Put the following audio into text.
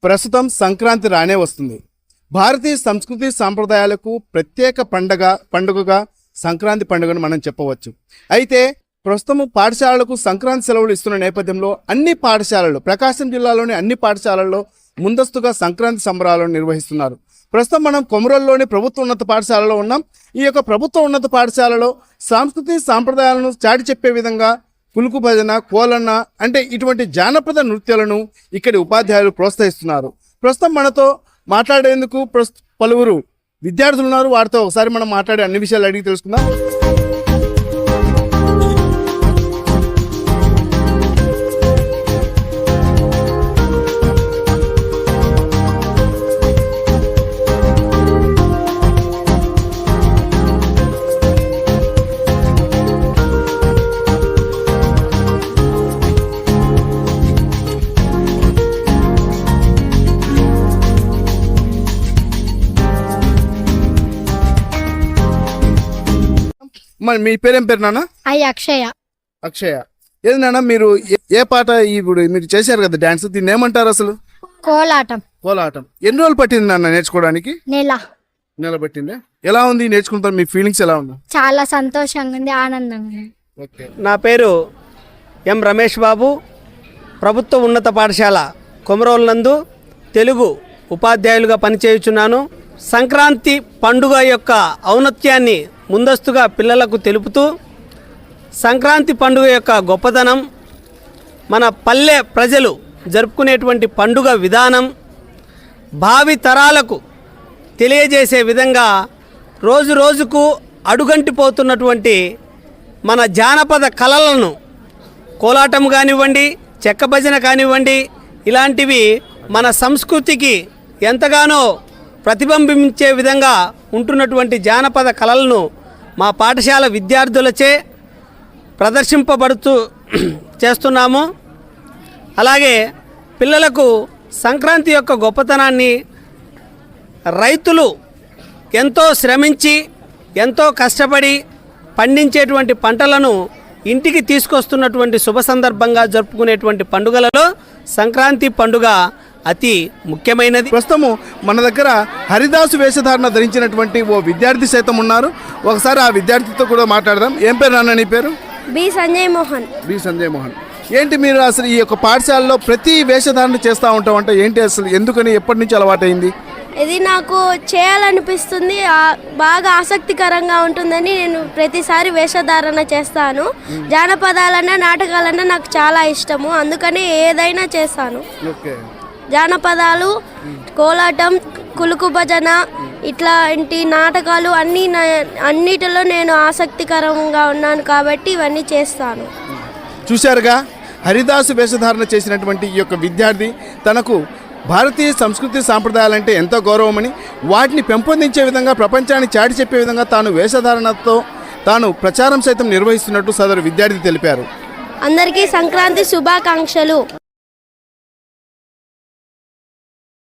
ప్రస్తుతం సంక్రాంతి రానే వస్తుంది. భారతీయ సంస్కృతి సాంప్రదాయాలకు ప్రత్యేక పండుగగా సంక్రాంతి పండుగను మనం చెప్పవచ్చు. అయితే ప్రస్తుతం పాఠశాలలకు సంక్రాంతి సెలవులు ఇస్తున్న నేపథ్యంలో అన్ని పాఠశాలలు, ప్రకాశం జిల్లాలోని అన్ని పాఠశాలల్లో ముందస్తుగా సంక్రాంతి సంబరాలను నిర్వహిస్తున్నారు. ప్రస్తుతం మనం కొమరోలులోని ప్రభుత్వ ఉన్నత పాఠశాలలో ఉన్నాం. ఈ యొక్క ప్రభుత్వ ఉన్నత పాఠశాలలో సంస్కృతి సాంప్రదాయాలను చాటి చెప్పే విధంగా పులుకు భజన, కోలన్న అంటే ఇటువంటి జానపద నృత్యాలను ఇక్కడి ఉపాధ్యాయులు ప్రోత్సహిస్తున్నారు. ప్రస్తుతం మనతో మాట్లాడేందుకు పలువురు విద్యార్థులు ఉన్నారు. వారితో ఒకసారి మనం మాట్లాడే అన్ని విషయాలు అడిగి తెలుసుకుందాం. మరి మీ పేరేం పేరు నాన్న? అక్షయ. అక్షయ. ఏది నాన్న, మీరు ఏ పాట ఇప్పుడు మీరు చేశారు కదా డాన్స్, దీన్ని ఏమంటారు అసలు? కోలాటం. కోలాటం. ఎన్ని రోజులు పట్టింది నాన్న నేర్చుకోవడానికి? నెల పట్టిందా? ఎలా ఉంది నేర్చుకుంటారు? మీ ఫీలింగ్స్ ఎలా ఉంది? చాలా సంతోషంగా ఉంది, ఆనందంగా. ఓకే. నా పేరు ఎం రమేష్ బాబు. ప్రభుత్వ ఉన్నత పాఠశాల కొమరోలు నందు తెలుగు ఉపాధ్యాయులుగా పనిచేయుచున్నాను. సంక్రాంతి పండుగ యొక్క ఔన్నత్యాన్ని ముందస్తుగా పిల్లలకు తెలుపుతూ, సంక్రాంతి పండుగ యొక్క గొప్పదనం, మన పల్లె ప్రజలు జరుపుకునేటువంటి పండుగ విధానం భావి తరాలకు తెలియజేసే విధంగా రోజు రోజుకు అడుగంటిపోతున్నటువంటి మన జానపద కళలను, కోలాటం కానివ్వండి, చెక్క భజన కానివ్వండి, ఇలాంటివి మన సంస్కృతికి ఎంతగానో ప్రతిబింబించే విధంగా ఉంటున్నటువంటి జానపద కళలను మా పాఠశాల విద్యార్థులచే ప్రదర్శింపబడుతూ చేస్తున్నాము. అలాగే పిల్లలకు సంక్రాంతి యొక్క గొప్పతనాన్ని, రైతులు ఎంతో శ్రమించి ఎంతో కష్టపడి పండించేటువంటి పంటలను ఇంటికి తీసుకొస్తున్నటువంటి శుభ సందర్భంగా జరుపుకునేటువంటి పండుగలలో సంక్రాంతి పండుగ అతి ముఖ్యమైనది. ప్రస్తుతము మన దగ్గర హరిదాసు వేషధారణ ధరించినటువంటి ఓ విద్యార్థి సైతం ఉన్నారు. ఒకసారి ఆ విద్యార్థితో కూడా మాట్లాడదాం. ఏం పేరు నాన్న నీ పేరు? బి సంజయ్ మోహన్. బి సంజయ్ మోహన్. ఏంటి మీరు అసలు ఈ యొక్క పాఠశాలలో ప్రతి వేషధారణ చేస్తూ ఉంటాం అంటే ఏంటి అసలు, ఎందుకని, ఎప్పటి నుంచి అలవాటైంది? ఇది నాకు చేయాలనిపిస్తుంది, బాగా ఆసక్తికరంగా ఉంటుందని నేను ప్రతిసారి వేషధారణ చేస్తాను. జానపదాలన్నా నాటకాలన్నా నాకు చాలా ఇష్టము, అందుకని ఏదైనా చేస్తాను. జానపదాలు, కోలాటం, కులుకు భజన ఇట్లాంటి నాటకాలు అన్నిటిలో నేను ఆసక్తికరంగా ఉన్నాను కాబట్టి ఇవన్నీ చేస్తాను. చూశారుగా, హరిదాసు వేషధారణ చేసినటువంటి ఈ యొక్క విద్యార్థి తనకు భారతీయ సంస్కృతి సాంప్రదాయాలంటే ఎంతో గౌరవమని, వాటిని పెంపొందించే విధంగా, ప్రపంచాన్ని చాటి చెప్పే విధంగా తాను వేషధారణతో తాను ప్రచారం సైతం నిర్వహిస్తున్నట్టు సదరు విద్యార్థి తెలిపారు. అందరికీ సంక్రాంతి శుభాకాంక్షలు.